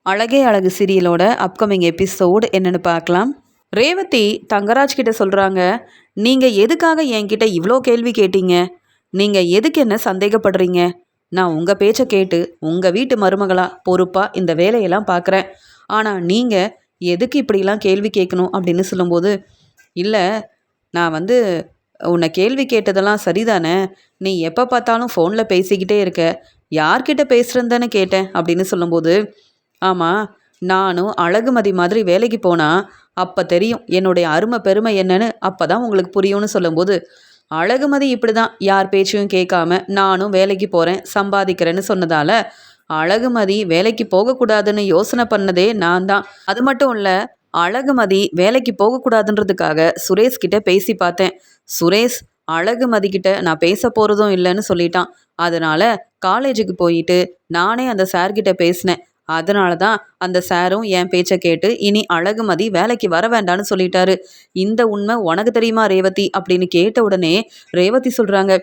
அழகே அழகு சீரியலோட upcoming episode என்னன்னு பார்க்கலாம். ரேவதி தங்கராஜ் கிட்ட சொல்கிறாங்க, நீங்கள் எதுக்காக என்கிட்ட இவ்வளோ கேள்வி கேட்டீங்க? நீங்கள் எதுக்கு என்ன சந்தேகப்படுறீங்க? நான் உங்கள் பேச்சை கேட்டு உங்கள் வீட்டு மருமகளாக பொறுப்பாக இந்த வேலையெல்லாம் பார்க்குறேன். ஆனால் நீங்கள் எதுக்கு இப்படிலாம் கேள்வி கேட்கணும் அப்படின்னு சொல்லும்போது, இல்லை நான் உன்னை கேள்வி கேட்டதெல்லாம் சரிதானே, நீ எப்போ பார்த்தாலும் ஃபோனில் பேசிக்கிட்டே இருக்க, யார்கிட்ட பேசுகிறேன்னு தானே கேட்டேன் அப்படின்னு சொல்லும்போது, ஆமாம், நானும் அழகுமதி மாதிரி வேலைக்கு போனால் அப்போ தெரியும் என்னுடைய அருமை பெருமை என்னன்னு, அப்போ தான் உங்களுக்கு புரியும்னு சொல்லும்போது, அழகுமதி இப்படி தான் யார் பேச்சையும் கேட்காம நானும் வேலைக்கு போகிறேன் சம்பாதிக்கிறேன்னு சொன்னதால் அழகுமதி வேலைக்கு போகக்கூடாதுன்னு யோசனை பண்ணதே நான் தான். அது மட்டும் இல்லை, அழகுமதி வேலைக்கு போகக்கூடாதுன்றதுக்காக சுரேஷ் கிட்ட பேசி பார்த்தேன். சுரேஷ் அழகுமதி கிட்ட நான் பேச போகிறதும் இல்லைன்னு சொல்லிட்டான். அதனால் காலேஜுக்கு போயிட்டு நானே அந்த சார்கிட்ட பேசினேன். அதனால தான் அந்த சாரும் என் பேச்சை கேட்டு இனி அழகுமதி வேலைக்கு வர வேண்டான்னு சொல்லிட்டாரு. இந்த உண்மை உனக்கு தெரியுமா ரேவதி அப்படின்னு கேட்ட உடனே ரேவதி சொல்கிறாங்க,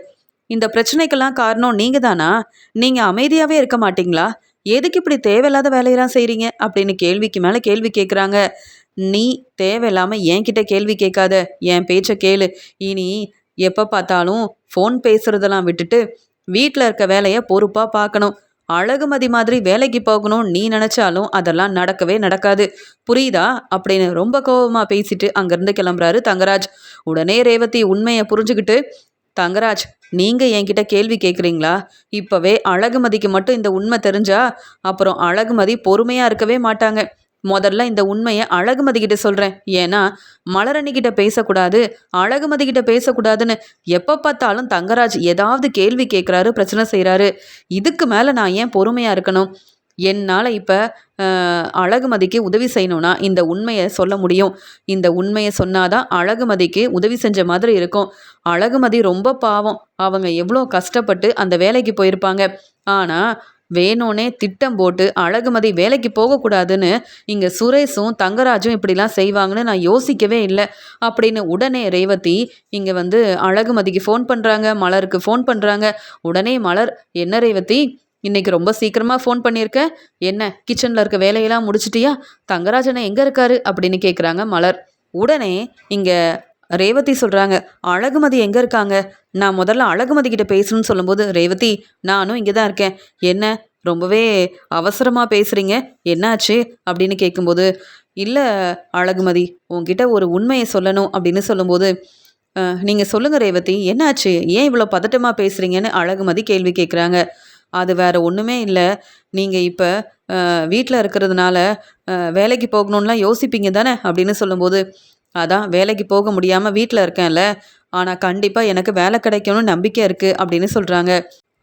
இந்த பிரச்சனைக்கெல்லாம் காரணம் நீங்கள் தானா? நீங்கள் அமைதியாகவே இருக்க மாட்டிங்களா? எதுக்கு இப்படி தேவையில்லாத வேலையெல்லாம் செய்கிறீங்க அப்படின்னு கேள்விக்கு மேலே கேள்வி கேட்குறாங்க. நீ தேவையில்லாமல் என்கிட்ட கேள்வி கேட்காத, என் பேச்சை கேளு. இனி எப்போ பார்த்தாலும் ஃபோன் பேசுகிறதெல்லாம் விட்டுட்டு வீட்டில் இருக்க வேலையை பொறுப்பாக பார்க்கணும். அழகுமதி மாதிரி வேலைக்கு போகணும் நீ நினச்சாலும் அதெல்லாம் நடக்கவே நடக்காது, புரியுதா அப்படின்னு ரொம்ப கோபமாக பேசிட்டு அங்கேருந்து கிளம்புறாரு தங்கராஜ். உடனே ரேவதி உண்மையை புரிஞ்சுக்கிட்டு, தங்கராஜ் நீங்கள் என்கிட்ட கேள்வி கேட்குறீங்களா? இப்போவே அழகுமதிக்கு மட்டும் இந்த உண்மை தெரிஞ்சா அப்புறம் அழகுமதி பொறுமையாக இருக்கவே மாட்டாங்க. முதல்ல இந்த உண்மையை அழகுமதி கிட்ட சொல்கிறேன். ஏன்னா மலரணி கிட்ட பேசக்கூடாது, அழகுமதி கிட்ட பேசக்கூடாதுன்னு எப்போ பார்த்தாலும் தங்கராஜ் ஏதாவது கேள்வி கேட்குறாரு, பிரச்சனை செய்கிறாரு. இதுக்கு மேலே நான் ஏன் பொறுமையாக இருக்கணும்? என்னால் இப்போ அழகுமதிக்கு உதவி செய்யணும்னா இந்த உண்மையை சொல்ல முடியும். இந்த உண்மையை சொன்னாதான் அழகுமதிக்கு உதவி செஞ்ச மாதிரி இருக்கும். அழகுமதி ரொம்ப பாவம், அவங்க எவ்வளோ கஷ்டப்பட்டு அந்த வேலைக்கு போயிருப்பாங்க. ஆனால் வேணும்னே திட்டம் போட்டு அழகுமதி வேலைக்கு போகக்கூடாதுன்னு இங்கே சுரேஷும் தங்கராஜும் இப்படிலாம் செய்வாங்கன்னு நான் யோசிக்கவே இல்லை அப்படின்னு உடனே ரேவதி இங்கே அழகுமதிக்கு ஃபோன் பண்ணுறாங்க, மலருக்கு ஃபோன் பண்ணுறாங்க. உடனே மலர், என்ன ரேவதி இன்னைக்கு ரொம்ப சீக்கிரமாக ஃபோன் பண்ணியிருக்க, என்ன கிச்சனில் இருக்க வேலையெல்லாம் முடிச்சிட்டியா? தங்கராஜனை எங்கே இருக்காரு அப்படின்னு கேட்குறாங்க மலர். உடனே இங்கே ரேவதி சொல்கிறாங்க, அழகுமதி எங்கே இருக்காங்க? நான் முதல்ல அழகுமதி கிட்ட பேசணும்னு சொல்லும்போது, ரேவதி நானும் இங்கே தான் இருக்கேன், என்ன ரொம்பவே அவசரமாக பேசுகிறீங்க, என்னாச்சு அப்படின்னு கேட்கும்போது, இல்லை அழகுமதி உங்ககிட்ட ஒரு உண்மையை சொல்லணும் அப்படின்னு சொல்லும்போது, நீங்கள் சொல்லுங்கள் ரேவதி என்னாச்சு, ஏன் இவ்வளோ பதட்டமாக பேசுகிறீங்கன்னு அழகுமதி கேள்வி கேட்குறாங்க. அது வேறு ஒன்றுமே இல்லை, நீங்கள் இப்போ வீட்டில் இருக்கிறதுனால வேலைக்கு போகணுன்னெலாம் யோசிப்பீங்க தானே அப்படின்னு சொல்லும்போது, அதான் வேலைக்கு போக முடியாமல் வீட்டில் இருக்கேன்ல, ஆனால் கண்டிப்பாக எனக்கு வேலை கிடைக்கணும்னு நம்பிக்கை இருக்குது அப்படின்னு சொல்கிறாங்க.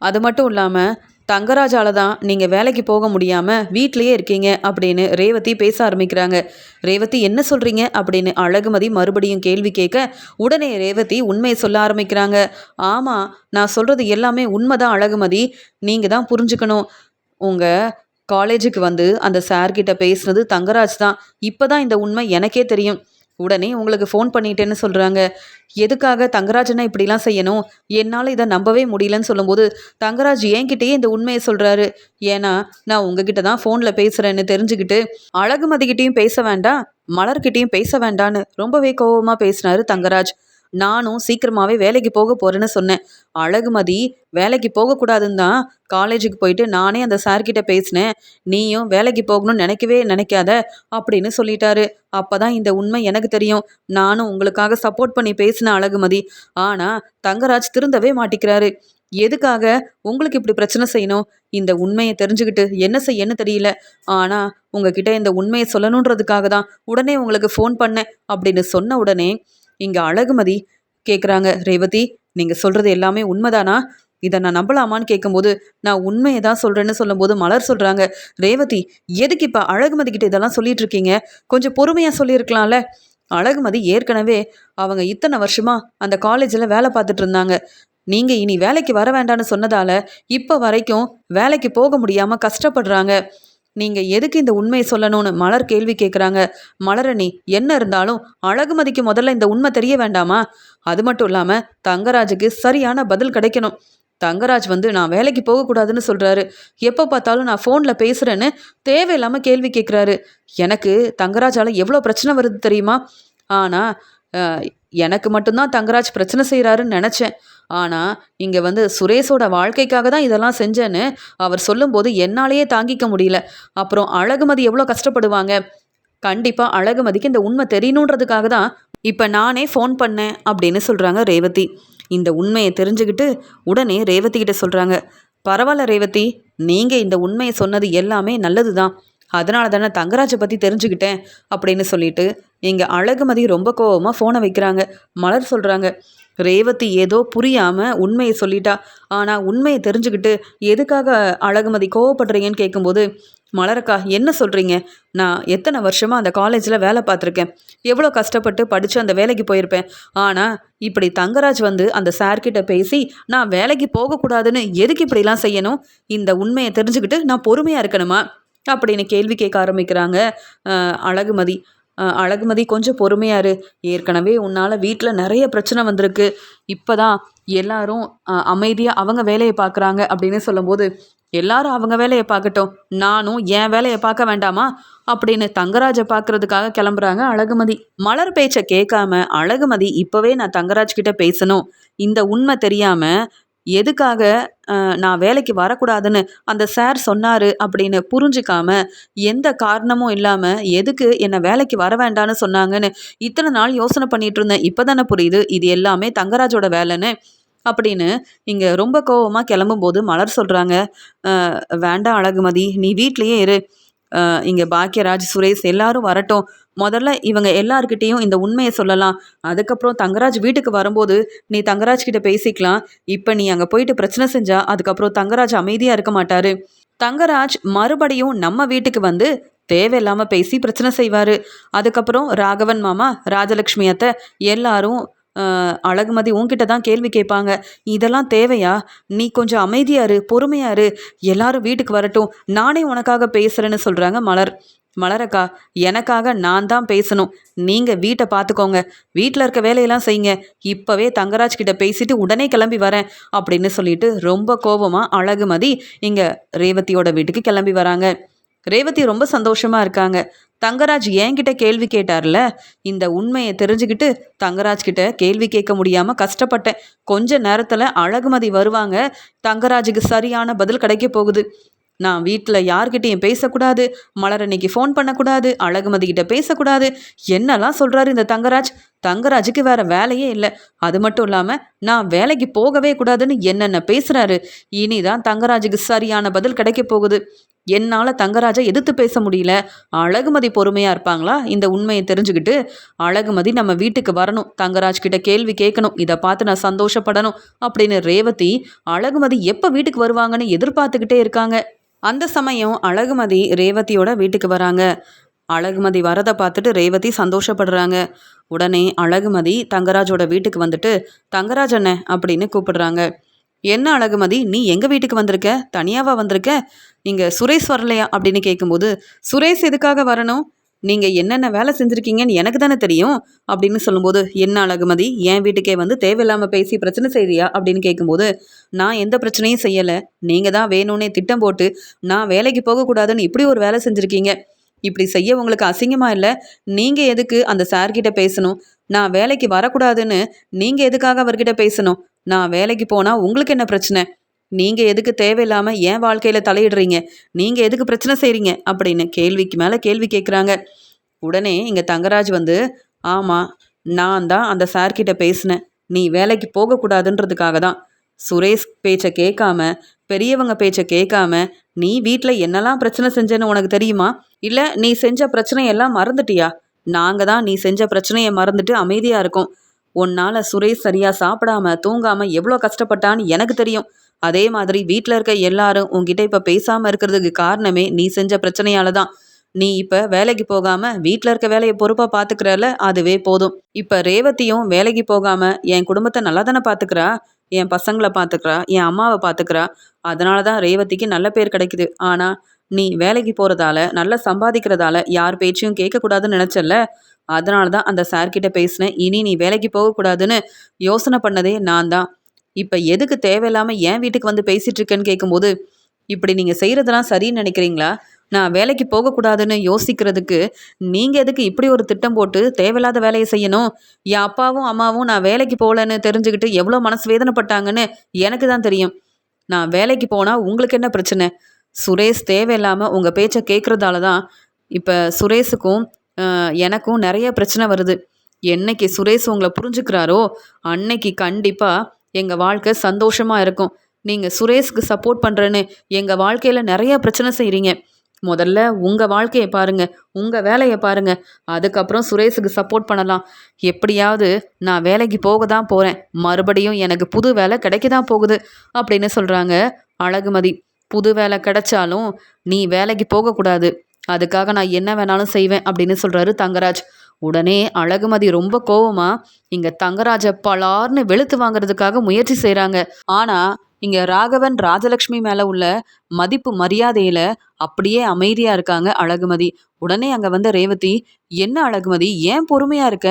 அது மட்டும் இல்லாமல் தங்கராஜால் தான் நீங்கள் வேலைக்கு போக முடியாமல் வீட்டிலையே இருக்கீங்க அப்படின்னு ரேவதி பேச ஆரம்பிக்கிறாங்க. ரேவதி என்ன சொல்கிறீங்க அப்படின்னு அழகுமதி மறுபடியும் கேள்வி கேட்க உடனே ரேவதி உண்மையை சொல்ல ஆரம்பிக்கிறாங்க. ஆமாம், நான் சொல்கிறது எல்லாமே உண்மைதான் அழகுமதி, நீங்கள் தான் புரிஞ்சுக்கணும். உங்கள் காலேஜுக்கு அந்த சார்கிட்ட பேசுனது தங்கராஜ் தான். இப்போ தான் இந்த உண்மை எனக்கே தெரியும். உடனே உங்களுக்கு ஃபோன் பண்ணிட்டேன்னு சொல்கிறாங்க. எதுக்காக தங்கராஜனை இப்படிலாம் செய்யணும்? என்னால் இதை நம்பவே முடியலன்னு சொல்லும்போது, தங்கராஜ் என்கிட்டயே இந்த உண்மையை சொல்கிறாரு. ஏன்னா நான் உங்ககிட்ட தான் ஃபோனில் பேசுகிறேன்னு தெரிஞ்சுக்கிட்டு அழகுமதிக்கிட்டேயும் பேச வேண்டாம், மலர்கிட்டையும் பேச வேண்டான்னு ரொம்பவே கோபமாக பேசினாரு தங்கராஜ். நானும் சீக்கிரமாகவே வேலைக்கு போக போகிறேன்னு சொன்னேன். அழகுமதி வேலைக்கு போகக்கூடாதுன்னு தான் காலேஜுக்கு போயிட்டு நானே அந்த சார்கிட்ட பேசினேன். நீயும் வேலைக்கு போகணும்னு நினைக்கவே நினைக்காத அப்படின்னு சொல்லிட்டாரு. அப்போ தான் இந்த உண்மை எனக்கு தெரியும். நானும் உங்களுக்காக சப்போர்ட் பண்ணி பேசினேன் அழகுமதி. ஆனால் தங்கராஜ் திருந்தவே மாட்டிக்கிறாரு. எதுக்காக உங்களுக்கு இப்படி பிரச்சனை செய்யணும்? இந்த உண்மையை தெரிஞ்சுக்கிட்டு என்ன செய்யன்னு தெரியல. ஆனால் உங்ககிட்ட இந்த உண்மையை சொல்லணுன்றதுக்காக தான் உடனே உங்களுக்கு ஃபோன் பண்ணேன் அப்படின்னு சொன்ன உடனே இங்கே அழகுமதி கேட்குறாங்க, ரேவதி நீங்கள் சொல்கிறது எல்லாமே உண்மைதானா? இதை நான் நம்பலாமான்னு கேட்கும்போது, நான் உண்மையை தான் சொல்கிறேன்னு சொல்லும்போது மலர் சொல்கிறாங்க, ரேவதி எதுக்கு இப்போ அழகுமதி கிட்ட இதெல்லாம் சொல்லிட்டு இருக்கீங்க? கொஞ்சம் பொறுமையாக சொல்லியிருக்கலாம்ல. அழகுமதி ஏற்கனவே அவங்க இத்தனை வருஷமாக அந்த காலேஜில் வேலை பார்த்துட்டு இருந்தாங்க. நீங்கள் இனி வேலைக்கு வர வேண்டான்னு சொன்னதால் இப்போ வரைக்கும் வேலைக்கு போக முடியாமல் கஷ்டப்படுறாங்க. நீங்கள் எதுக்கு இந்த உண்மையை சொல்லணும்னு மலர் கேள்வி கேட்குறாங்க. மலரணி என்ன இருந்தாலும் அழகுமதிக்கு முதல்ல இந்த உண்மை தெரிய வேண்டாமா? அது மட்டும் இல்லாமல் தங்கராஜுக்கு சரியான பதில் கிடைக்கணும். தங்கராஜ் வந்து நான் வேலைக்கு போகக்கூடாதுன்னு சொல்கிறாரு. எப்போ பார்த்தாலும் நான் ஃபோனில் பேசுகிறேன்னு தேவையில்லாமல் கேள்வி கேட்குறாரு. எனக்கு தங்கராஜால் எவ்வளோ பிரச்சனை வருது தெரியுமா? ஆனால் எனக்கு மட்டும்தான் தங்கராஜ் பிரச்சனை செய்கிறாருன்னு நினச்சேன். ஆனால் இங்கே வந்து சுரேஷோட வாழ்க்கைக்காக தான் இதெல்லாம் செஞ்சேன்னு அவர் சொல்லும்போது என்னாலேயே தாங்கிக்க முடியல. அப்புறம் அழகுமதி எவ்வளோ கஷ்டப்படுவாங்க. கண்டிப்பாக அழகுமதிக்கு இந்த உண்மை தெரியணுன்றதுக்காக தான் இப்போ நானே ஃபோன் பண்ணேன் அப்படின்னு சொல்கிறாங்க ரேவதி. இந்த உண்மையை தெரிஞ்சுக்கிட்டு உடனே ரேவதி கிட்ட சொல்கிறாங்க, பரவாயில்ல ரேவதி, நீங்கள் இந்த உண்மையை சொன்னது எல்லாமே நல்லது தான். அதனால தானே தங்கராஜை பற்றி தெரிஞ்சுக்கிட்டேன் அப்படின்னு சொல்லிட்டு எங்கள் அழகுமதி ரொம்ப கோவமாக ஃபோனை வைக்கிறாங்க. மலர் சொல்கிறாங்க, ரேவதி ஏதோ புரியாமல் உண்மையை சொல்லிட்டா. ஆனால் உண்மையை தெரிஞ்சுக்கிட்டு எதுக்காக அழகுமதி கோவப்படுறீங்கன்னு கேட்கும்போது, மலரக்கா என்ன சொல்கிறீங்க? நான் எத்தனை வருஷமாக அந்த காலேஜில் வேலை பார்த்துருக்கேன். எவ்வளோ கஷ்டப்பட்டு படித்து அந்த வேலைக்கு போயிருப்பேன். ஆனால் இப்படி தங்கராஜ் வந்து அந்த சார்கிட்ட பேசி நான் வேலைக்கு போகக்கூடாதுன்னு எதுக்கு இப்படிலாம் செய்யணும்? இந்த உண்மையை தெரிஞ்சுக்கிட்டு நான் பொறுமையாக இருக்கணுமா அப்படின்னு கேள்வி கேட்க ஆரம்பிக்கிறாங்க அழகுமதி. அழகுமதி கொஞ்சம் பொறுமையாரு. ஏற்கனவே உன்னால் வீட்டில் நிறைய பிரச்சனை வந்திருக்கு. இப்போ தான் எல்லாரும் அமைதியாக அவங்க வேலையை பார்க்குறாங்க அப்படின்னு சொல்லும்போது, எல்லாரும் அவங்க வேலையை பார்க்கட்டும், நானும் என் வேலையை பார்க்க வேண்டாமா அப்படின்னு தங்கராஜை பார்க்கறதுக்காக கிளம்புறாங்க அழகுமதி. மலர் பேச்சை கேட்காம அழகுமதி இப்போவே நான் தங்கராஜ் கிட்ட பேசணும், இந்த உண்மை தெரியாமல் எதுக்காக நான் வேலைக்கு வரக்கூடாதுன்னு அந்த சார் சொன்னார் அப்படின்னு புரிஞ்சிக்காம, எந்த காரணமும் இல்லாமல் எதுக்கு என்னை வேலைக்கு வர வேண்டான்னு சொன்னாங்கன்னு இத்தனை நாள் யோசனை பண்ணிட்டு இருந்தேன். இப்போ தானே புரியுது இது எல்லாமே தங்கராஜோட வேலைன்னு அப்படின்னு இங்கே ரொம்ப கோவமாக கிளம்பும்போது மலர் சொல்கிறாங்க, வேண்டாம் அழகுமதி, நீ வீட்லேயே இரு. இங்கே பாக்கியராஜ், சுரேஷ் எல்லாரும் வரட்டும். முதல்ல இவங்க எல்லார்கிட்டேயும் இந்த உண்மையை சொல்லலாம். அதுக்கப்புறம் தங்கராஜ் வீட்டுக்கு வரும்போது நீ தங்கராஜ் கிட்ட பேசிக்கலாம். இப்போ நீ அங்கே போயிட்டு பிரச்சனை செஞ்சா அதுக்கப்புறம் தங்கராஜ் அமைதியாக இருக்க மாட்டார். தங்கராஜ் மறுபடியும் நம்ம வீட்டுக்கு வந்து தேவையில்லாமல் பேசி பிரச்சனை செய்வார். அதுக்கப்புறம் ராகவன் மாமா, ராஜலக்ஷ்மி அத்தை எல்லாரும் அழகுமதி உன்கிட்ட தான் கேள்வி கேட்பாங்க. இதெல்லாம் தேவையா? நீ கொஞ்சம் அமைதியாரு, பொறுமையாரு, எல்லாரும் வீட்டுக்கு வரட்டும், நானே உனக்காக பேசுகிறேன்னு சொல்கிறாங்க மலர். மலரக்கா, எனக்காக நான் தான் பேசணும். நீங்கள் வீட்டை பார்த்துக்கோங்க, வீட்டில் இருக்க வேலையெல்லாம் செய்யுங்க. இப்போவே தங்கராஜ் கிட்ட பேசிட்டு உடனே கிளம்பி வரேன் அப்படின்னு சொல்லிட்டு ரொம்ப கோபமாக அழகுமதி இங்கே ரேவதியோட வீட்டுக்கு கிளம்பி வராங்க. ரேவதி ரொம்ப சந்தோஷமாக இருக்காங்க. தங்கராஜ் என்கிட்ட கேள்வி கேட்டார்ல, இந்த உண்மையை தெரிஞ்சுக்கிட்டு தங்கராஜ் கிட்ட கேள்வி கேட்க முடியாமல் கஷ்டப்பட்டேன். கொஞ்ச நேரத்தில் அழகுமதி வருவாங்க, தங்கராஜுக்கு சரியான பதில் கிடைக்க போகுது. நான் வீட்டில் யார்கிட்டையும் பேசக்கூடாது, மலர் அன்னைக்கு ஃபோன் பண்ணக்கூடாது, அழகுமதி கிட்ட பேசக்கூடாது, என்னெல்லாம் சொல்கிறாரு இந்த தங்கராஜ். தங்கராஜுக்கு வேற வேலையே இல்லை. அது மட்டும் இல்லாமல் நான் வேலைக்கு போகவே கூடாதுன்னு என்னென்ன பேசுகிறாரு. இனிதான் தங்கராஜுக்கு சரியான பதில் கிடைக்க போகுது. என்னால் தங்கராஜை எதிர்த்து பேச முடியல. அழகுமதி பொறுமையாக இருப்பாங்களா? இந்த உண்மையை தெரிஞ்சுக்கிட்டு அழகுமதி நம்ம வீட்டுக்கு வரணும், தங்கராஜ் கிட்ட கேள்வி கேட்கணும், இதை பார்த்து நான் சந்தோஷப்படணும் அப்படின்னு ரேவதி அழகுமதி எப்போ வீட்டுக்கு வருவாங்கன்னு எதிர்பார்த்துக்கிட்டே இருக்காங்க. அந்த சமயம் அழகுமதி ரேவதியோட வீட்டுக்கு வராங்க. அழகுமதி வரதை பார்த்துட்டு ரேவதி சந்தோஷப்படுறாங்க. உடனே அழகுமதி தங்கராஜோட வீட்டுக்கு வந்துட்டு தங்கராஜ் அண்ணன் அப்படின்னு கூப்பிடுறாங்க. என்ன அழகுமதி, நீ எங்கள் வீட்டுக்கு வந்திருக்க? தனியாவா வந்திருக்க? இங்கே சுரேஷ் வரலையா அப்படின்னு கேட்கும்போது, சுரேஷ் எதுக்காக வரணும்? நீங்கள் என்னென்ன வேலை செஞ்சுருக்கீங்கன்னு எனக்கு தானே தெரியும் அப்படின்னு சொல்லும்போது, என்ன அழகுமதி, என் வீட்டுக்கே வந்து தேவையில்லாமல் பேசி பிரச்சனை செய்கிறியா அப்படின்னு கேட்கும்போது, நான் எந்த பிரச்சனையும் செய்யலை. நீங்கள் தான் வேணும்னே திட்டம் போட்டு நான் வேலைக்கு போகக்கூடாதுன்னு இப்படி ஒரு வேலை செஞ்சுருக்கீங்க. இப்படி செய்ய உங்களுக்கு அசிங்கமாக இல்லை? நீங்கள் எதுக்கு அந்த சார்கிட்ட பேசணும்? நான் வேலைக்கு வரக்கூடாதுன்னு நீங்கள் எதுக்காக அவர்கிட்ட பேசணும்? நான் வேலைக்கு போனால் உங்களுக்கு என்ன பிரச்சனை? நீங்கள் எதுக்கு தேவையில்லாமல் என் வாழ்க்கையில் தலையிடுறீங்க? நீங்கள் எதுக்கு பிரச்சனை செய்கிறீங்க அப்படின்னு கேள்விக்கு மேலே கேள்வி கேட்குறாங்க. உடனே இங்கே தங்கராஜ் வந்து, ஆமாம், நான் தான் அந்த சார்கிட்ட பேசினேன். நீ வேலைக்கு போகக்கூடாதுன்றதுக்காக தான். சுரேஷ் பேச்சை கேட்காம, பெரியவங்க பேச்சை கேட்காம நீ வீட்டில் என்னெல்லாம் பிரச்சனை செஞ்சேன்னு உனக்கு தெரியுமா? இல்லை நீ செஞ்ச பிரச்சனையெல்லாம் மறந்துட்டியா? நாங்கள் தான் நீ செஞ்ச பிரச்சனையை மறந்துட்டு அமைதியாக இருக்கோம். உன்னால் சுரேஷ் சரியாக சாப்பிடாம தூங்காமல் எவ்வளோ கஷ்டப்பட்டான்னு எனக்கு தெரியும். அதே மாதிரி வீட்டில் இருக்க எல்லாரும் உங்ககிட்ட இப்போ பேசாமல் இருக்கிறதுக்கு காரணமே நீ செஞ்ச பிரச்சனையால தான். நீ இப்போ வேலைக்கு போகாமல் வீட்டில் இருக்க வேலையை பொறுப்பாக பார்த்துக்கிறல, அதுவே போதும். இப்போ ரேவதியும் வேலைக்கு போகாமல் என் குடும்பத்தை நல்லா தானே பார்த்துக்கிறா, என் பசங்களை பார்த்துக்கிறா, என் அம்மாவை பார்த்துக்கிறா. அதனால தான் ரேவதிக்கு நல்ல பேர் கிடைக்குது. ஆனால் நீ வேலைக்கு போகிறதால, நல்லா சம்பாதிக்கிறதால யார் பேச்சையும் கேட்கக்கூடாதுன்னு நினச்சல, அதனால தான் அந்த சார்கிட்ட பேசினேன். இனி நீ வேலைக்கு போகக்கூடாதுன்னு யோசனை பண்ணதே நான் தான். இப்போ எதுக்கு தேவையில்லாமல் என் வீட்டுக்கு வந்து பேசிகிட்டு இருக்கேன்னு கேட்கும்போது, இப்படி நீங்கள் செய்கிறதெல்லாம் சரின்னு நினைக்கிறீங்களா? நான் வேலைக்கு போகக்கூடாதுன்னு யோசிக்கிறதுக்கு நீங்கள் எதுக்கு இப்படி ஒரு திட்டம் போட்டு தேவையில்லாத வேலையை செய்யணும்? என் அப்பாவும் அம்மாவும் நான் வேலைக்கு போகலன்னு தெரிஞ்சுக்கிட்டு எவ்வளோ மனசு வேதனைப்பட்டாங்கன்னு எனக்கு தான் தெரியும். நான் வேலைக்கு போனால் உங்களுக்கு என்ன பிரச்சனை? சுரேஷ் தேவையில்லாமல் உங்கள் பேச்சை கேட்குறதால தான் இப்போ சுரேஷுக்கும் எனக்கும் நிறைய பிரச்சனை வருது. என்னைக்கு சுரேஷ் உங்களை புரிஞ்சுக்கிறாரோ அன்னைக்கு கண்டிப்பாக எங்கள் வாழ்க்கை சந்தோஷமாக இருக்கும். நீங்கள் சுரேஷ்க்கு சப்போர்ட் பண்ணுறேன்னு எங்கள் வாழ்க்கையில் நிறைய பிரச்சனை செய்கிறீங்க. முதல்ல உங்கள் வாழ்க்கையை பாருங்கள், உங்கள் வேலையை பாருங்கள். அதுக்கப்புறம் சுரேஷுக்கு சப்போர்ட் பண்ணலாம். எப்படியாவது நான் வேலைக்கு போக தான் போகிறேன், மறுபடியும் எனக்கு புது வேலை கிடைக்க தான் போகுது அப்படின்னு சொல்கிறாங்க அழகுமதி. புது வேலை கிடைச்சாலும் நீ வேலைக்கு போகக்கூடாது, அதுக்காக நான் என்ன வேணாலும் செய்வேன் அப்படின்னு சொல்கிறாரு தங்கராஜ். உடனே அழகுமதி ரொம்ப கோவமா இங்கே தங்கராஜை பலார்னு வெளுத்து வாங்குறதுக்காக முயற்சி செய்கிறாங்க. ஆனால் இங்கே ராகவன் ராஜலக்ஷ்மி மேலே உள்ள மதிப்பு மரியாதையில் அப்படியே அமைதியாக இருக்காங்க அழகுமதி. உடனே அங்கே வந்த ரேவதி, என்ன அழகுமதி ஏன் பொறுமையாக இருக்க?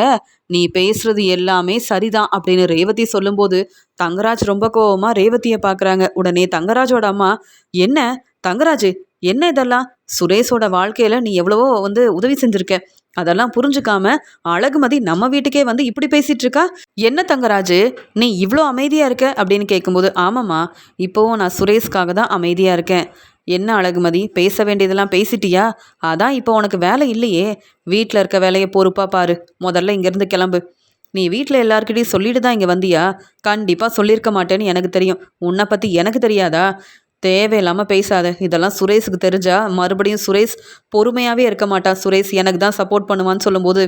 நீ பேசுறது எல்லாமே சரிதான் அப்படின்னு ரேவதி சொல்லும்போது தங்கராஜ் ரொம்ப கோவமாக ரேவதியை பார்க்குறாங்க. உடனே தங்கராஜோட அம்மா, என்ன தங்கராஜ், என்ன இதெல்லாம்? சுரேஷோட வாழ்க்கையில் நீ எவ்வளவோ உதவி செஞ்சுருக்க, அதெல்லாம் புரிஞ்சுக்காம அழகுமதி நம்ம வீட்டுக்கே வந்து இப்படி பேசிட்டு இருக்கா? என்ன தங்கராஜு நீ இவ்வளோ அமைதியாக இருக்க அப்படின்னு கேட்கும்போது, ஆமாம்மா இப்போவும் நான் சுரேஷ்காக தான் அமைதியாக இருக்கேன். என்ன அழகுமதி பேச வேண்டியதெல்லாம் பேசிட்டியா? அதான் இப்போ உனக்கு வேலை இல்லையே, வீட்டில் இருக்க வேலையை பொறுப்பாக பாரு. முதல்ல இங்கேருந்து கிளம்பு. நீ வீட்டில் எல்லாருக்கிட்டையும் சொல்லிட்டு தான் இங்கே வந்தியா? கண்டிப்பாக சொல்லியிருக்க மாட்டேன்னு எனக்கு தெரியும். உன்னை பற்றி எனக்கு தெரியாதா? தேவையில்லாமல் பேசாத. இதெல்லாம் சுரேஷுக்கு தெரிஞ்சா மறுபடியும் சுரேஷ் பொறுமையாகவே இருக்க மாட்டான். சுரேஷ் எனக்கு தான் சப்போர்ட் பண்ணுவான்னு சொல்லும்போது,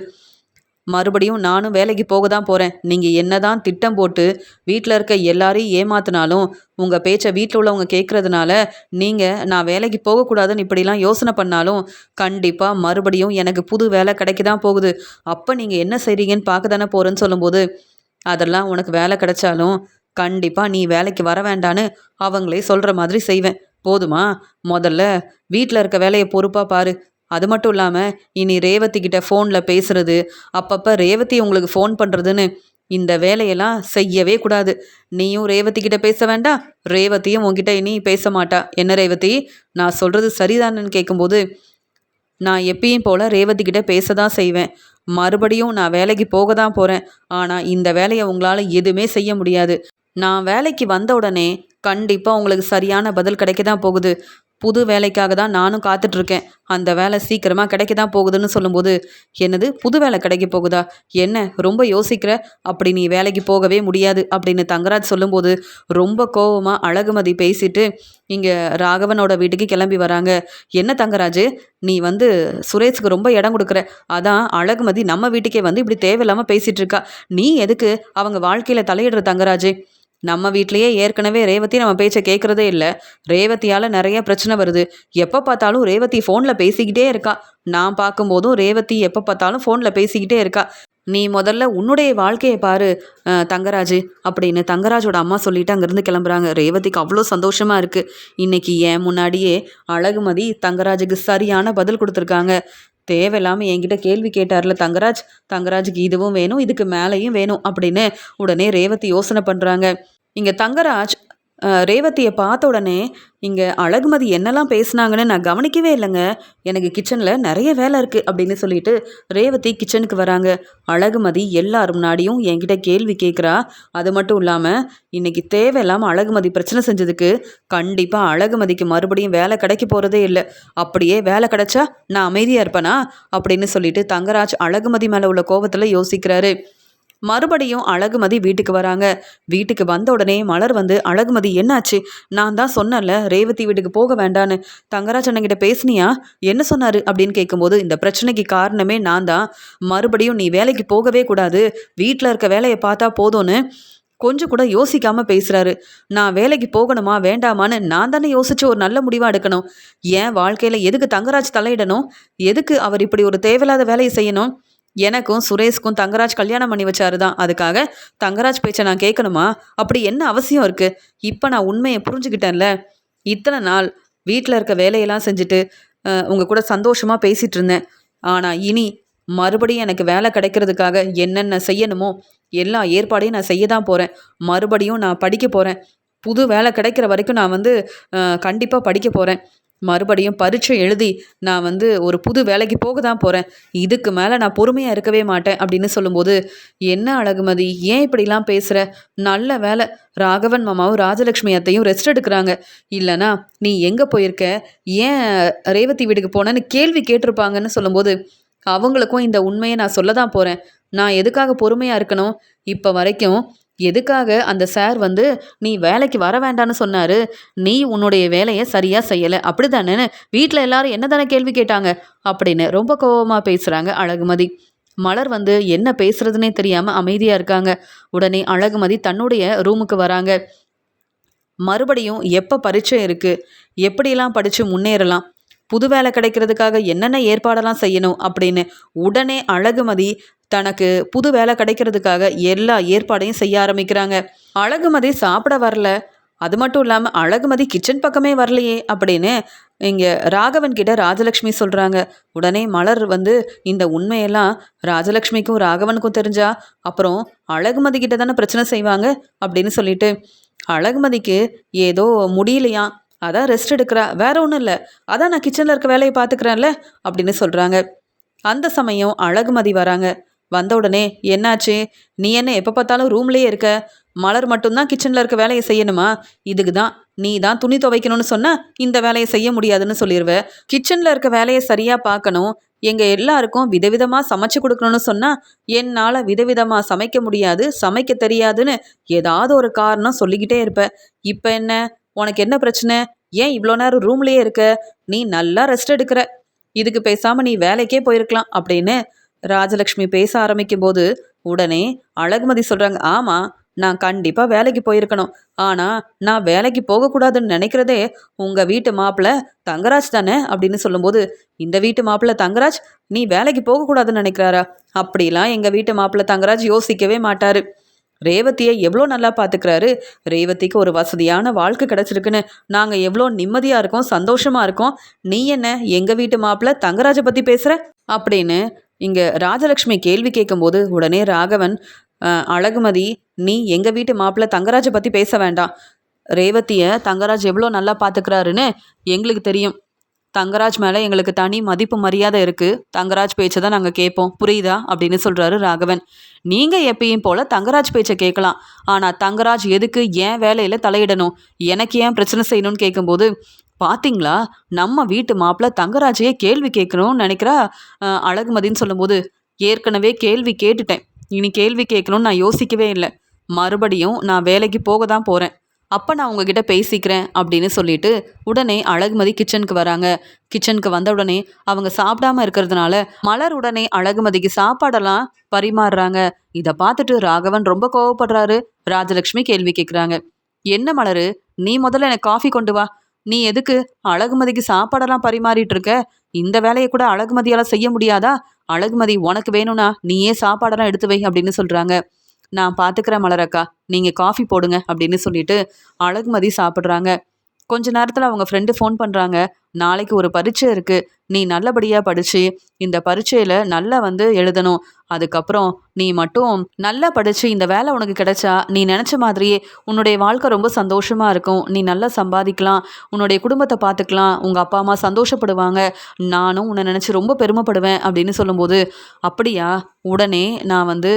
மறுபடியும் நானும் வேலைக்கு போக தான் போகிறேன். நீங்கள் என்ன தான் திட்டம் போட்டு வீட்டில் இருக்க எல்லாரையும் ஏமாத்தினாலும் உங்கள் பேச்சை வீட்டில் உள்ளவங்க கேட்குறதுனால நீங்கள் நான் வேலைக்கு போகக்கூடாதுன்னு இப்படிலாம் யோசனை பண்ணாலும் கண்டிப்பாக மறுபடியும் எனக்கு புது வேலை கிடைக்க தான் போகுது. அப்போ நீங்கள் என்ன செய்கிறீங்கன்னு பார்க்க தானே போகிறேன்னு சொல்லும்போது, அதெல்லாம் உனக்கு வேலை கிடைச்சாலும் கண்டிப்பாக நீ வேலைக்கு வர வேண்டான்னு அவங்களே சொல்கிற மாதிரி செய்வேன். போதுமா? முதல்ல வீட்டில் இருக்க வேலையை பொறுப்பாக பாரு. அது மட்டும் இல்லாமல் இனி ரேவதி கிட்ட ஃபோனில் பேசுறது, அப்பப்போ ரேவதி உங்களுக்கு ஃபோன் பண்ணுறதுன்னு இந்த வேலையெல்லாம் செய்யவே கூடாது. நீயும் ரேவதி கிட்ட பேச வேண்டாம், ரேவதியும் உங்ககிட்ட இனி பேச மாட்டா. என்ன ரேவதி, நான் சொல்கிறது சரிதானன்னு கேட்கும்போது, நான் எப்பயும் போல் ரேவதி கிட்ட பேச தான் செய்வேன். மறுபடியும் நான் வேலைக்கு போக தான் போகிறேன். ஆனால் இந்த வேலையை உங்களால் எதுவுமே செய்ய முடியாது. நான் வேலைக்கு வந்த உடனே கண்டிப்பாக உங்களுக்கு சரியான பதில் கிடைக்க தான் போகுது. புது வேலைக்காக தான் நானும் காத்துட்ருக்கேன். அந்த வேலை சீக்கிரமாக கிடைக்க தான் போகுதுன்னு சொல்லும்போது, என்னது புது வேலை கிடைக்க போகுதா? என்ன ரொம்ப யோசிக்கிற? அப்படி நீ வேலைக்கு போகவே முடியாது அப்படின்னு தங்கராஜ் சொல்லும்போது ரொம்ப கோவமாக அழகுமதி பேசிட்டு இங்கே ராகவனோட வீட்டுக்கு கிளம்பி வராங்க. என்ன தங்கராஜ், நீ சுரேஷுக்கு ரொம்ப இடம் கொடுக்குற, அதான் அழகுமதி நம்ம வீட்டுக்கே இப்படி தேவையில்லாமல் பேசிகிட்டு இருக்கா. நீ எதுக்கு அவங்க வாழ்க்கையில் தலையிடுற தங்கராஜ்? நம்ம வீட்லேயே ஏற்கனவே ரேவதி நம்ம பேச்சை கேட்குறதே இல்லை. ரேவதியால் நிறைய பிரச்சனை வருது. எப்போ பார்த்தாலும் ரேவதி ஃபோனில் பேசிக்கிட்டே இருக்கா. நான் பார்க்கும்போதும் ரேவதி எப்போ பார்த்தாலும் ஃபோனில் பேசிக்கிட்டே இருக்கா. நீ முதல்ல உன்னுடைய வாழ்க்கையை பாரு தங்கராஜ் அப்படின்னு தங்கராஜோட அம்மா சொல்லிட்டு அங்கேருந்து கிளம்புறாங்க. ரேவதிக்கு அவ்வளோ சந்தோஷமாக இருக்குது. இன்றைக்கி ஏன் முன்னாடியே அழகுமதி தங்கராஜுக்கு சரியான பதில் கொடுத்துருக்காங்க. தேவையில்லாமல் என்கிட்ட கேள்வி கேட்டார்ல தங்கராஜ், தங்கராஜுக்கு இதுவும் வேணும், இதுக்கு மேலேயும் வேணும் அப்படின்னு உடனே ரேவதி யோசனை பண்ணுறாங்க. இங்கே தங்கராஜ் ரேவதியை பார்த்த உடனே இங்கே அழகுமதி என்னெல்லாம் பேசுனாங்கன்னு நான் கவனிக்கவே இல்லைங்க, எனக்கு கிச்சனில் நிறைய வேலை இருக்குது அப்படின்னு சொல்லிட்டு ரேவதி கிச்சனுக்கு வராங்க. அழகுமதி எல்லாரும் முன்னாடியும் என்கிட்ட கேள்வி கேட்குறா. அது மட்டும் இல்லாமல் இன்றைக்கி தேவையில்லாமல் அழகுமதி பிரச்சனை செஞ்சதுக்கு கண்டிப்பாக அழகுமதிக்கு மறுபடியும் வேலை கிடைக்க போகிறதே இல்லை. அப்படியே வேலை கிடைச்சா நான் அமைதியாக இருப்பேனா அப்படின்னு சொல்லிட்டு தங்கராஜ் அழகுமதி மேலே உள்ள கோபத்தில் யோசிக்கிறாரு. மறுபடியும் அழகுமதி வீட்டுக்கு வராங்க. வீட்டுக்கு வந்த உடனே மலர் அழகுமதி என்னாச்சு? நான் தான் சொன்னேன்ல ரேவதி வீட்டுக்கு போக வேண்டான்னு. தங்கராஜ் அண்ணங்கிட்ட பேசுனியா? என்ன சொன்னாரு அப்படின்னு கேட்கும்போது, இந்த பிரச்சனைக்கு காரணமே நான் தான். மறுபடியும் நீ வேலைக்கு போகவே கூடாது, வீட்டில் இருக்க வேலையை பார்த்தா போதும்னு கொஞ்சம் கூட யோசிக்காமல் பேசுகிறாரு. நான் வேலைக்கு போகணுமா வேண்டாமான்னு நான் தானே யோசிச்சு ஒரு நல்ல முடிவாக எடுக்கணும். என் வாழ்க்கையில் எதுக்கு தங்கராஜ் தலையிடணும்? எதுக்கு அவர் இப்படி ஒரு தேவையில்லாத வேலையை செய்யணும்? எனக்கும் சுரேஷ்க்கும் தங்கராஜ் கல்யாணம் பண்ணி வச்சாரு தான், அதுக்காக தங்கராஜ் பேச்சை நான் கேட்கணுமா? அப்படி என்ன அவசியம் இருக்குது? இப்போ நான் உண்மையை புரிஞ்சுக்கிட்டேன்ல. இத்தனை நாள் வீட்டில் இருக்க வேலையெல்லாம் செஞ்சுட்டு உங்கள் கூட சந்தோஷமாக பேசிகிட்டு இருந்தேன். ஆனால் இனி மறுபடியும் எனக்கு வேலை கிடைக்கிறதுக்காக என்னென்ன செய்யணுமோ எல்லா ஏற்பாடையும் நான் செய்ய தான் போகிறேன். மறுபடியும் நான் படிக்க போகிறேன். புது வேலை கிடைக்கிற வரைக்கும் நான் வந்து கண்டிப்பாக படிக்க போகிறேன். மறுபடியும் பரீட்சை எழுதி நான் வந்து ஒரு புது வேலைக்கு போக தான் போகிறேன். இதுக்கு மேலே நான் பொறுமையாக இருக்கவே மாட்டேன் அப்படின்னு சொல்லும்போது, என்ன அழகுமதி, ஏன் இப்படிலாம் பேசுகிற? நல்ல வேலை ராகவன் மாமாவும் ராஜலக்ஷ்மி அத்தையும் ரெஸ்ட் எடுக்கிறாங்க. இல்லைனா நீ எங்கே போயிருக்க, ஏன் ரேவதி வீட்டுக்கு போனேன்னு கேள்வி கேட்டிருப்பாங்கன்னு சொல்லும்போது, அவங்களுக்கும் இந்த உண்மையை நான் சொல்ல தான் போகிறேன். நான் எதுக்காக பொறுமையாக இருக்கணும்? இப்போ வரைக்கும் எதுக்காக அந்த சார் வந்து நீ வேலைக்கு வர வேண்டான்னு சொன்னாரு? நீ உன்னுடைய வேலையை சரியாக செய்யலை அப்படி தானேன்னு வீட்டில் எல்லாரும் என்ன தானே கேள்வி கேட்டாங்க அப்படின்னு ரொம்ப கோபமாக பேசுகிறாங்க அழகுமதி. மலர் வந்து என்ன பேசுறதுனே தெரியாமல் அமைதியாக இருக்காங்க. உடனே அழகுமதி தன்னுடைய ரூமுக்கு வராங்க. மறுபடியும் எப்போ பரீட்சை இருக்குது, எப்படியெல்லாம் படித்து முன்னேறலாம், புது வேலை கிடைக்கிறதுக்காக என்னென்ன ஏற்பாடெல்லாம் செய்யணும் அப்படின்னு உடனே அழகுமதி தனக்கு புது வேலை கிடைக்கிறதுக்காக எல்லா ஏற்பாடையும் செய்ய ஆரம்பிக்கிறாங்க. அழகுமதி சாப்பிட வரல, அது மட்டும் இல்லாமல் அழகுமதி கிச்சன் பக்கமே வரலையே அப்படின்னு இங்கே ராகவன் கிட்ட ராஜலக்ஷ்மி சொல்கிறாங்க. உடனே மலர் வந்து இந்த உண்மையெல்லாம் ராஜலக்ஷ்மிக்கும் ராகவனுக்கும் தெரிஞ்சா அப்புறம் அழகுமதி கிட்ட தானே பிரச்சனை செய்வாங்க அப்படின்னு சொல்லிட்டு, அழகுமதிக்கு ஏதோ முடியலையா, அதான் ரெஸ்ட் எடுக்கிறா, வேற ஒன்றும் இல்லை, அதான் நான் கிச்சனில் இருக்க வேலையை பார்த்துக்கிறேன்ல அப்படின்னு சொல்கிறாங்க. அந்த சமயம் அழகுமதி வராங்க. வந்த உடனே, என்னாச்சு, நீ என்ன எப்போ பார்த்தாலும் ரூம்லேயே இருக்க, மலர் மட்டும்தான் கிச்சனில் இருக்க வேலையை செய்யணுமா? இதுக்கு தான் நீ தான் துணி துவைக்கணும்னு சொன்னால் இந்த வேலையை செய்ய முடியாதுன்னு சொல்லிடுவேன். கிச்சனில் இருக்க வேலையை சரியாக பார்க்கணும், எங்கள் எல்லாருக்கும் விதவிதமாக சமைச்சு கொடுக்கணும்னு சொன்னால் என்னால் விதவிதமாக சமைக்க முடியாது, சமைக்க தெரியாதுன்னு ஏதாவது ஒரு காரணம் சொல்லிக்கிட்டே இருப்பேன். இப்போ என்ன, உனக்கு என்ன பிரச்சனை? ஏன் இவ்வளோ நேரம் ரூம்லேயே இருக்க? நீ நல்லா ரெஸ்ட் எடுக்கிற, இதுக்கு பேசாமல் நீ வேலைக்கே போயிருக்கலாம் அப்படின்னு ராஜலக்ஷ்மி பேச ஆரம்பிக்கும் போது உடனே அழகுமதி சொல்கிறாங்க, ஆமாம் நான் கண்டிப்பாக வேலைக்கு போயிருக்கணும், ஆனால் நான் வேலைக்கு போகக்கூடாதுன்னு நினைக்கிறதே உங்கள் வீட்டு மாப்பிள்ளை தங்கராஜ் தானே அப்படின்னு சொல்லும்போது, இந்த வீட்டு மாப்பிள்ளை தங்கராஜ் நீ வேலைக்கு போகக்கூடாதுன்னு நினைக்கிறாரா? அப்படிலாம் எங்கள் வீட்டு மாப்பிள்ளை தங்கராஜ் யோசிக்கவே மாட்டார். ரேவதியை எவ்வளோ நல்லா பார்த்துக்கிறாரு, ரேவதிக்கு ஒரு வசதியான வாழ்க்கை கிடச்சிருக்குன்னு நாங்கள் எவ்வளோ நிம்மதியாக இருக்கோம், சந்தோஷமாக இருக்கோம். நீ என்ன எங்கள் வீட்டு மாப்பிள்ளை தங்கராஜை பற்றி பேசுகிற அப்படின்னு இங்கே ராஜலக்ஷ்மி கேள்வி கேட்கும்போது உடனே ராகவன், அழகுமதி நீ எங்கள் வீட்டு மாப்பிள்ளை தங்கராஜை பற்றி பேச வேண்டாம், ரேவதியை தங்கராஜ் எவ்வளோ நல்லா பார்த்துக்கிறாருன்னு எங்களுக்கு தெரியும். தங்கராஜ் மேலே எங்களுக்கு தனி மதிப்பு மரியாதை இருக்குது, தங்கராஜ் பேச்சை தான் நாங்கள் கேட்போம், புரியுதா அப்படின்னு சொல்கிறாரு ராகவன். நீங்கள் எப்பயும் போல் தங்கராஜ் பேச்சை கேட்கலாம், ஆனால் தங்கராஜ் எதுக்கு ஏன் வேலையில் தலையிடணும், எனக்கு ஏன் பிரச்சனை செய்யணும்னு கேட்கும்போது, பார்த்தீங்களா நம்ம வீட்டு மாப்பிள்ளை தங்கராஜையே கேள்வி கேட்கணும்னு நினைக்கிறா அழகுமதின்னு சொல்லும்போது, ஏற்கனவே கேள்வி கேட்டுட்டேன், இனி கேள்வி கேட்கணும்னு நான் யோசிக்கவே இல்லை, மறுபடியும் நான் வேலைக்கு போக தான் போகிறேன், அப்போ நான் உங்ககிட்ட பேசிக்கிறேன் அப்படின்னு சொல்லிட்டு உடனே அழகுமதி கிச்சனுக்கு வராங்க. கிச்சனுக்கு வந்த உடனே அவங்க சாப்பிடாம இருக்கிறதுனால மலர் உடனே அழகுமதிக்கு சாப்பாடெல்லாம் பரிமாறுறாங்க. இதை பார்த்துட்டு ராகவன் ரொம்ப கோவப்படுறாரு. ராஜலக்ஷ்மி கேள்வி கேட்குறாங்க, என்ன மலரு, நீ முதல்ல எனக்கு காஃபி கொண்டு வா, நீ எதுக்கு அழகுமதிக்கு சாப்பாடெல்லாம் பரிமாறிட்டு இருக்க, இந்த வேலையை கூட அழகுமதியால் செய்ய முடியாதா, அழகுமதி உனக்கு வேணும்னா நீயே சாப்பாடெல்லாம் எடுத்து வை அப்படின்னு சொல்கிறாங்க. நான் பார்த்துக்கிறேன் மலரக்கா, நீங்கள் காஃபி போடுங்க அப்படின்னு சொல்லிட்டு அழகுமதி சாப்பிட்றாங்க. கொஞ்ச நேரத்தில் அவங்க ஃப்ரெண்டு ஃபோன் பண்ணுறாங்க, நாளைக்கு ஒரு பரீட்சை இருக்குது, நீ நல்லபடியாக படித்து இந்த பரீட்சையில் நல்லா வந்து எழுதணும், அதுக்கப்புறம் நீ மட்டும் நல்லா படித்து இந்த வேலை உனக்கு கிடைச்சா நீ நினச்ச மாதிரியே உன்னுடைய வாழ்க்கை ரொம்ப சந்தோஷமாக இருக்கும், நீ நல்லா சம்பாதிக்கலாம், உன்னுடைய குடும்பத்தை பார்த்துக்கலாம், உங்கள் அப்பா அம்மா சந்தோஷப்படுவாங்க, நானும் உன்னை நினச்சி ரொம்ப பெருமைப்படுவேன் அப்படின்னு சொல்லும்போது, அப்படியா, உடனே நான் வந்து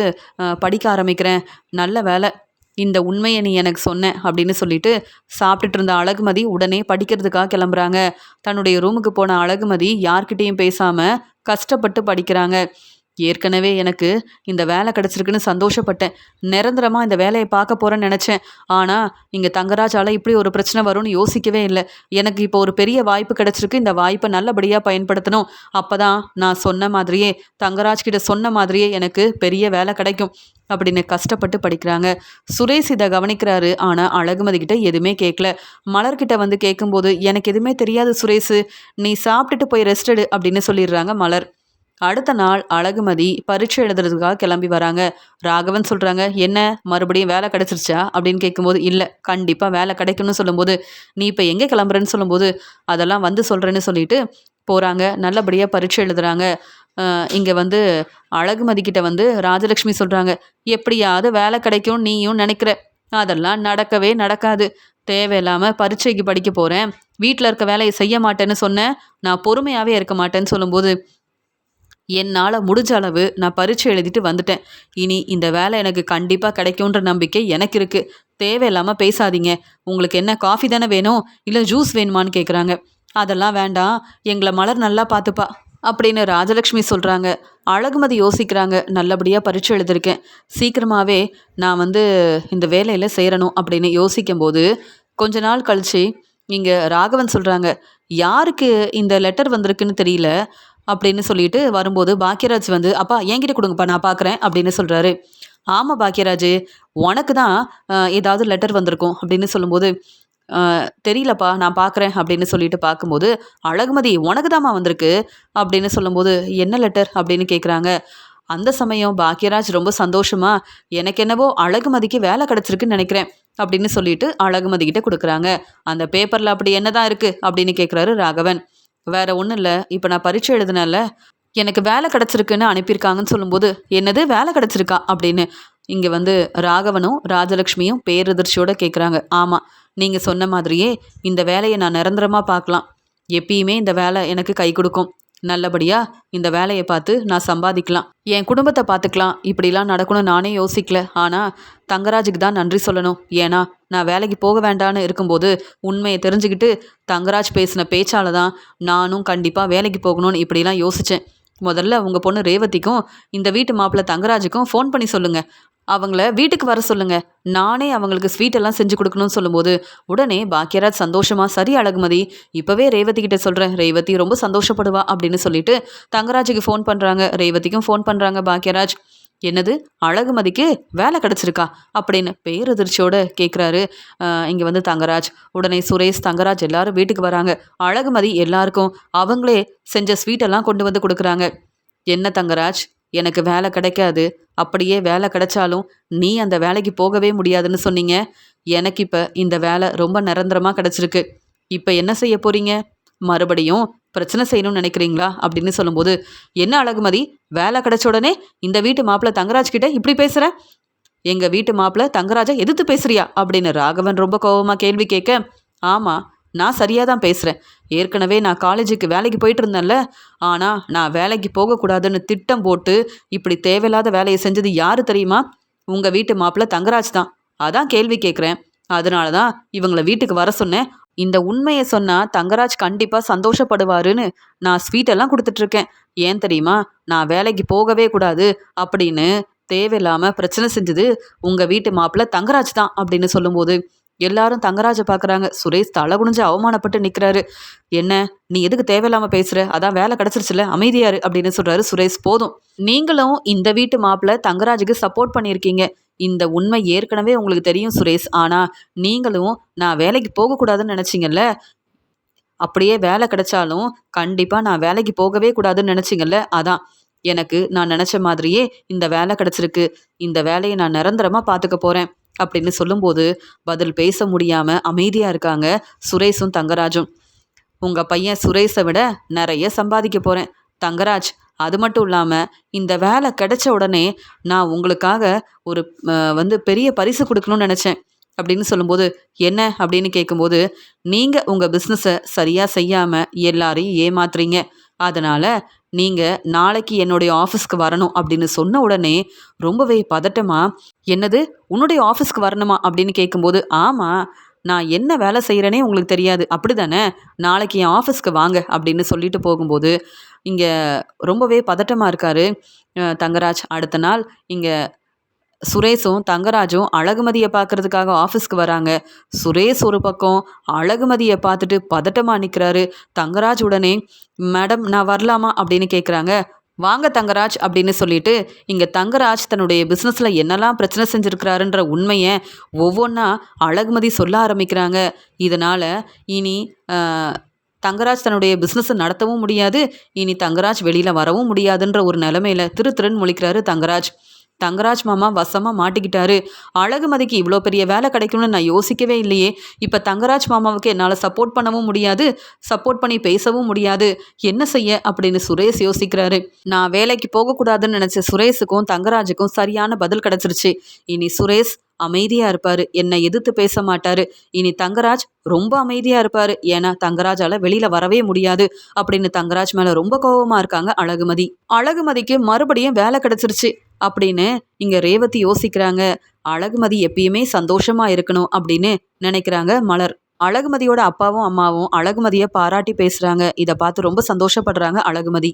படிக்க ஆரம்பிக்கிறேன், நல்ல வேலை இந்த உண்மையை நீ எனக்கு சொன்ன அப்படின்னு சொல்லிட்டு சாப்பிட்டுட்டு இருந்த அழகுமதி உடனே படிக்கிறதுக்காக கிளம்புறாங்க. தன்னுடைய ரூமுக்கு போன அழகுமதி யார்கிட்டையும் பேசாமல் கஷ்டப்பட்டு படிக்கிறாங்க. ஏற்கனவே எனக்கு இந்த வேலை கிடச்சிருக்குன்னு சந்தோஷப்பட்டேன், நிரந்தரமாக இந்த வேலையை பார்க்க போகிறேன்னு நினச்சேன், ஆனால் இங்கே தங்கராஜால் இப்படி ஒரு பிரச்சனை வரும்னு யோசிக்கவே இல்லை, எனக்கு இப்போ ஒரு பெரிய வாய்ப்பு கிடச்சிருக்கு, இந்த வாய்ப்பை நல்லபடியாக பயன்படுத்தணும், அப்போ தான் நான் சொன்ன மாதிரியே தங்கராஜ் கிட்ட சொன்ன மாதிரியே எனக்கு பெரிய வேலை கிடைக்கும் அப்படின்னு கஷ்டப்பட்டு படிக்கிறாங்க. சுரேஷ் இதை கவனிக்கிறாரு, ஆனால் அழகுமதி கிட்ட எதுவுமே கேட்கல. மலர்கிட்ட வந்து கேட்கும்போது, எனக்கு எதுவுமே தெரியாது சுரேஷ், நீ சாப்பிட்டுட்டு போய் ரெஸ்ட் எடு அப்படின்னு சொல்லிடுறாங்க மலர். அடுத்த நாள் அழகுமதி பரீட்சை எழுதுறதுக்காக கிளம்பி வராங்க. ராகவன் சொல்கிறாங்க, என்ன மறுபடியும் வேலை கிடச்சிருச்சா அப்படின்னு கேட்கும்போது, இல்லை கண்டிப்பாக வேலை கிடைக்கும்னு சொல்லும்போது, நீ இப்போ எங்கே கிளம்புறேன்னு சொல்லும்போது, அதெல்லாம் வந்து சொல்கிறேன்னு சொல்லிட்டு போகிறாங்க. நல்லபடியாக பரீட்சை எழுதுகிறாங்க. இங்கே வந்து அழகுமதி கிட்ட வந்து ராஜலக்ஷ்மி சொல்கிறாங்க, எப்படியாவது வேலை கிடைக்கும் நீயும் நினைக்கிற, அதெல்லாம் நடக்கவே நடக்காது. தேவையில்லாமல் பரீட்சைக்கு படிக்க போகிறேன், வீட்டில் இருக்க வேலையை செய்ய மாட்டேன்னு சொன்னேன், நான் பொறுமையாகவே இருக்க மாட்டேன்னு சொல்லும்போது, என்னால் முடிஞ்ச அளவு நான் பரீட்சை எழுதிட்டு வந்துட்டேன். இனி இந்த வேலை எனக்கு கண்டிப்பாக கிடைக்குன்ற நம்பிக்கை எனக்கு இருக்குது. தேவையில்லாமல் பேசாதீங்க. உங்களுக்கு என்ன காஃபி தானே வேணும், இல்லை ஜூஸ் வேணுமான்னு கேட்குறாங்க. அதெல்லாம் வேண்டாம், எங்களை மலர் நல்லா பார்த்துப்பா அப்படின்னு ராஜலக்ஷ்மி சொல்கிறாங்க. அழகுமதி யோசிக்கிறாங்க, நல்லபடியாக பரீட்சை எழுதியிருக்கேன், சீக்கிரமாகவே நான் வந்து இந்த வேலையில் சேரணும் அப்படின்னு யோசிக்கும்போது, கொஞ்ச நாள் கழித்து இங்கே ராகவன் சொல்கிறாங்க, யாருக்கு இந்த லெட்டர் வந்திருக்குன்னு தெரியல அப்படின்னு சொல்லிட்டு வரும்போது பாக்கியராஜ் வந்து, அப்பா என்கிட்ட கொடுங்கப்பா நான் பார்க்குறேன் அப்படின்னு சொல்கிறாரு. ஆமாம் பாக்கியராஜ், உனக்கு தான் ஏதாவது லெட்டர் வந்திருக்கும் அப்படின்னு சொல்லும்போது, தெரியலப்பா நான் பார்க்குறேன் அப்படின்னு சொல்லிட்டு பார்க்கும்போது, அழகுமதி உனக்கு தாம்மா வந்திருக்கு அப்படின்னு சொல்லும்போது, என்ன லெட்டர் அப்படின்னு கேட்குறாங்க. அந்த சமயம் பாக்கியராஜ் ரொம்ப சந்தோஷமா, எனக்கு என்னவோ அழகுமதிக்கு வேலை கிடச்சிருக்குன்னு நினைக்கிறேன் அப்படின்னு சொல்லிட்டு அழகுமதி கிட்ட கொடுக்குறாங்க. அந்த பேப்பரில் அப்படி என்ன தான் இருக்குது அப்படின்னு கேட்குறாரு ராகவன். வேற ஒன்றும் இல்லை, இப்போ நான் பரீட்சை எழுதுனேன்ல, எனக்கு வேலை கிடச்சிருக்குன்னு அனுப்பியிருக்காங்கன்னு சொல்லும்போது, என்னது வேலை கிடச்சிருக்கா அப்படின்னு இங்கே வந்து ராகவனும் ராஜலக்ஷ்மியும் பேரதிர்ச்சியோடு கேட்குறாங்க. ஆமாம், நீங்கள் சொன்ன மாதிரியே இந்த வேலையை நான் நிரந்தரமாக பார்க்கலாம், எப்பயுமே இந்த வேலை எனக்கு கை கொடுக்கும், நல்லபடியாக இந்த வேலையை பார்த்து நான் சம்பாதிக்கலாம், என் குடும்பத்தை பார்த்துக்கலாம், இப்படிலாம் நடக்கணும்னு நானே யோசிக்கல. ஆனால் தங்கராஜுக்கு தான் நன்றி சொல்லணும். ஏன்னா நான் வேலைக்கு போக வேண்டான்னு இருக்கும்போது உண்மையை தெரிஞ்சுக்கிட்டு தங்கராஜ் பேசின பேச்சால் தான் நானும் கண்டிப்பாக வேலைக்கு போகணும்னு இப்படிலாம் யோசித்தேன். முதல்ல உங்கள் பொண்ணு ரேவதிக்கும் இந்த வீட்டு மாப்பிள்ளை தங்கராஜுக்கும் ஃபோன் பண்ணி சொல்லுங்கள், அவங்கள வீட்டுக்கு வர சொல்லுங்கள், நானே அவங்களுக்கு ஸ்வீட்டெல்லாம் செஞ்சு கொடுக்கணும்னு சொல்லும்போது உடனே பாக்கியராஜ் சந்தோஷமாக, சரி அழகுமதி, இப்போவே ரேவதி கிட்ட சொல்கிறேன், ரேவதி ரொம்ப சந்தோஷப்படுவா அப்படின்னு சொல்லிட்டு தங்கராஜுக்கு ஃபோன் பண்ணுறாங்க. ரேவதிக்கும் ஃபோன் பண்ணுறாங்க பாக்கியராஜ். என்னது அழகுமதிக்கு வேலை கிடச்சிருக்கா அப்படின்னு பேரதிர்ச்சியோடு கேட்குறாரு இங்கே வந்து தங்கராஜ். உடனே சுரேஷ், தங்கராஜ் எல்லாரும் வீட்டுக்கு வராங்க. அழகுமதி எல்லாருக்கும் அவங்களே செஞ்ச ஸ்வீட்டெல்லாம் கொண்டு வந்து கொடுக்குறாங்க. என்ன தங்கராஜ், எனக்கு வேலை கிடைக்காது, அப்படியே வேலை கிடைச்சாலும் நீ அந்த வேலைக்கு போகவே முடியாதுன்னு சொன்னீங்க, எனக்கு இப்போ இந்த வேலை ரொம்ப நிரந்தரமாக கிடச்சிருக்கு, இப்போ என்ன செய்ய போகிறீங்க, மறுபடியும் பிரச்சனை செய்யணும்னு நினைக்கிறீங்களா அப்படின்னு சொல்லும்போது, என்ன அழகுமதி, வேலை கிடைச்ச உடனே இந்த வீட்டு மாப்பிள்ளை தங்கராஜ் கிட்ட இப்படி பேசுகிற, எங்கள் வீட்டு மாப்பிள்ளை தங்கராஜை எதிர்த்து பேசுறியா அப்படின்னு ராகவன் ரொம்ப கோபமாக கேள்வி கேட்க, ஆமாம் நான் சரியாக தான் பேசுகிறேன், ஏற்கனவே நான் காலேஜுக்கு வேலைக்கு போயிட்டு இருந்தேன்ல, ஆனால் நான் வேலைக்கு போகக்கூடாதுன்னு திட்டம் போட்டு இப்படி தேவையில்லாத வேலையை செஞ்சது யார் தெரியுமா, உங்கள் வீட்டு மாப்பிள்ளை தங்கராஜ் தான், அதான் கேள்வி கேட்குறேன், அதனால தான் இவங்களை வீட்டுக்கு வர சொன்னேன், இந்த உண்மையை சொன்னால் தங்கராஜ் கண்டிப்பாக சந்தோஷப்படுவாருன்னு நான் ஸ்வீட்டெல்லாம் கொடுத்துட்ருக்கேன், ஏன் தெரியுமா, நான் வேலைக்கு போகவே கூடாது அப்படின்னு தேவையில்லாமல் பிரச்சனை செஞ்சது உங்கள் வீட்டு மாப்பிள்ளை தங்கராஜ் தான் அப்படின்னு சொல்லும்போது எல்லாரும் தங்கராஜை பார்க்குறாங்க. சுரேஷ் தலை குனிஞ்சு அவமானப்பட்டு நிற்கிறாரு. என்ன நீ எதுக்கு தேவையில்லாமல் பேசுகிற, அதான் வேலை கிடச்சிருச்சுல, அமைதியாரு அப்படின்னு சொல்கிறாரு சுரேஷ். போதும், நீங்களும் இந்த வீட்டு மாப்பிள்ளை தங்கராஜுக்கு சப்போர்ட் பண்ணியிருக்கீங்க, இந்த உண்மை ஏற்கனவே உங்களுக்கு தெரியும் சுரேஷ், ஆனால் நீங்களும் நான் வேலைக்கு போகக்கூடாதுன்னு நினச்சிங்கல்ல, அப்படியே வேலை கிடைச்சாலும் கண்டிப்பாக நான் வேலைக்கு போகவே கூடாதுன்னு நினச்சிங்கல்ல, அதான் எனக்கு நான் நினச்ச மாதிரியே இந்த வேலை கிடச்சிருக்கு, இந்த வேலையை நான் நிரந்தரமாக பார்த்துக்க போகிறேன் அப்படின்னு சொல்லும்போது பதில் பேச முடியாமல் அமைதியாக இருக்காங்க சுரேஷும் தங்கராஜும். உங்கள் பையன் சுரேஷை விட நிறைய சம்பாதிக்க போகிறேன் தங்கராஜ், அது மட்டும் இல்லாமல் இந்த வேலை கிடைச்ச உடனே நான் உங்களுக்காக ஒரு பெரிய பரிசு கொடுக்கணும்னு நினச்சேன் அப்படின்னு சொல்லும்போது, என்ன அப்படின்னு கேட்கும்போது, நீங்கள் உங்கள் பிஸ்னஸை சரியாக செய்யாமல் எல்லாரையும் ஏமாத்துறீங்க, அதனால் நீங்கள் நாளைக்கு என்னுடைய ஆஃபீஸ்க்கு வரணும் அப்படின்னு சொன்ன உடனே ரொம்பவே பதட்டமா, என்னது உன்னுடைய ஆஃபீஸ்க்கு வரணுமா அப்படின்னு கேட்கும்போது, ஆமாம் நான் என்ன வேலை செய்கிறேனே உங்களுக்கு தெரியாது அப்படி தானே, நாளைக்கு என் ஆஃபீஸ்க்கு வாங்க அப்படின்னு சொல்லிட்டு போகும்போது இங்கே ரொம்பவே பதட்டமாக இருக்கார் தங்கராஜ். அடுத்த நாள் இங்கே சுரேஷும் தங்கராஜும் அழகுமதியை பார்க்கறதுக்காக ஆஃபீஸ்க்கு வராங்க. சுரேஷ் ஒரு பக்கம் அழகுமதியை பார்த்துட்டு பதட்டமாக நிற்கிறாரு. தங்கராஜ் உடனே, மேடம் நான் வரலாமா அப்படின்னு கேட்குறாங்க. வாங்க தங்கராஜ் அப்படின்னு சொல்லிட்டு இங்கே தங்கராஜ் தன்னுடைய பிஸ்னஸில் என்னெல்லாம் பிரச்சனை செஞ்சுருக்கிறாருன்ற உண்மையை ஒவ்வொன்றா அழகுமதி சொல்ல ஆரம்பிக்கிறாங்க. இதனால் இனி தங்கராஜ் தன்னுடைய பிஸ்னஸை நடத்தவும் முடியாது, இனி தங்கராஜ் வெளியில் வரவும் முடியாதுன்ற ஒரு நிலைமையில் திருன்னு முழிக்கிறாரு தங்கராஜ். தங்கராஜ் மாமா வசமா மாட்டிக்கிட்டாரு. அழகுமதிக்கு இவ்வளோ பெரிய வேலை கிடைக்கும்னு நான் யோசிக்கவே இல்லையே. இப்போ தங்கராஜ் மாமாவுக்கு என்னால் சப்போர்ட் பண்ணவும் முடியாது, சப்போர்ட் பண்ணி பேசவும் முடியாது. என்ன செய்ய அப்படின்னு சுரேஷ் யோசிக்கிறாரு. நான் வேலைக்கு போகக்கூடாதுன்னு நினச்ச சுரேஷுக்கும் தங்கராஜுக்கும் சரியான பதில் கிடைச்சிருச்சு. இனி சுரேஷ் அமைதியா இருப்பாரு, என்னை எதிர்த்து பேச மாட்டாரு. இனி தங்கராஜ் ரொம்ப அமைதியா இருப்பாரு, ஏன்னா தங்கராஜால வெளியில வரவே முடியாது அப்படின்னு தங்கராஜ் மேல ரொம்ப கோபமா இருக்காங்க அழகுமதி. அழகுமதிக்கு மறுபடியும் வேலை கிடைச்சிருச்சு அப்படின்னு இங்க ரேவதி யோசிக்கிறாங்க. அழகுமதி எப்பயுமே சந்தோஷமா இருக்கணும் அப்படின்னு நினைக்கிறாங்க மலர். அழகுமதியோட அப்பாவும் அம்மாவும் அழகுமதியை பாராட்டி பேசுறாங்க. இதை பார்த்து ரொம்ப சந்தோஷப்படுறாங்க அழகுமதி.